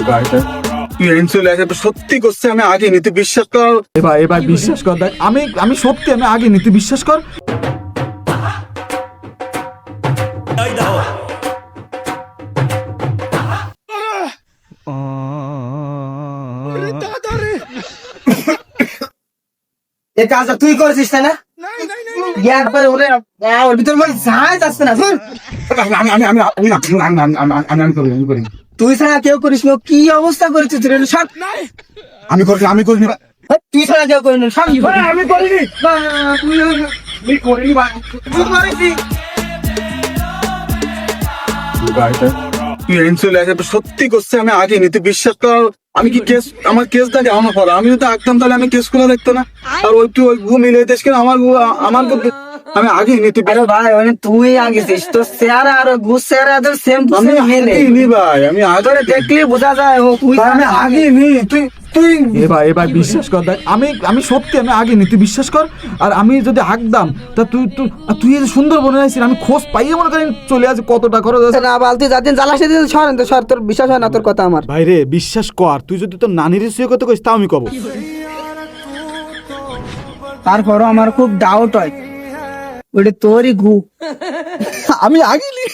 গাড়িটা তুই চলে আসে সত্যি করছে, আমি আগে নিতে বিশ্বাস কর। এবার এবার বিশ্বাস কর, দেখ আমি আমি সত্যি আমি আগে নিতে বিশ্বাস কর। এই কাজটা তুই করেছিস তাই না? একবারে ওর ভিতর মনে যায় যাচ্ছে না। আমি করি। তুই ছাড়া কেউ করিস না, কি অবস্থা করেছিস রে? সব আমি করিনি। তুই ছাড়া কেউ করিস না, সব আমি করিনি। তুই করিনি ভাই। তুই করেছিস। গাড়িটা তুই চলে আসে সত্যি করছে, আমি আগে নিতে বিশ্বাস কর। আমি কি কেস, আমার কেস দাঁড়ি আমার পর আমি যদি আঁকতাম তাহলে আমি কেস করে দেখতো না। আর ওই তুই ওই গু মিলে দেশ কেন আমার আমার আমি আগে নিতে আরে ভাই মানে তুই আগেছিস, তোর চেহারা আর ঘুষ চেহারা তোর সেম টু আমি সেম মিলে। আগে নি ভাই, আমি আগে দেখলে বোঝা যায় ও তুই আমি আগে নি। তুই তুই এবার এবার বিশ্বাস কর, দেখ আমি আমি সত্যি আমি আগে নিতে বিশ্বাস কর। আর আমি যদি আঁকদাম তা তুই তুই আর তুই এই যে সুন্দরবনে আছিস, আমি খোঁজ পাইয়ে মনে করেন চলে আসি কতটা খরচ আছে। না বালতি যাদিন জ্বালা সেদিন সরেন তো সর, তোর বিশ্বাস হয় না তোর কথা আমার। ভাইরে বিশ্বাস কর, তুই যদি তোর নানির সুয়ে কথা কইস তাও আমি কব। তারপরও আমার খুব ডাউট হয় ওটা তোরই গু। আমি আগে নি।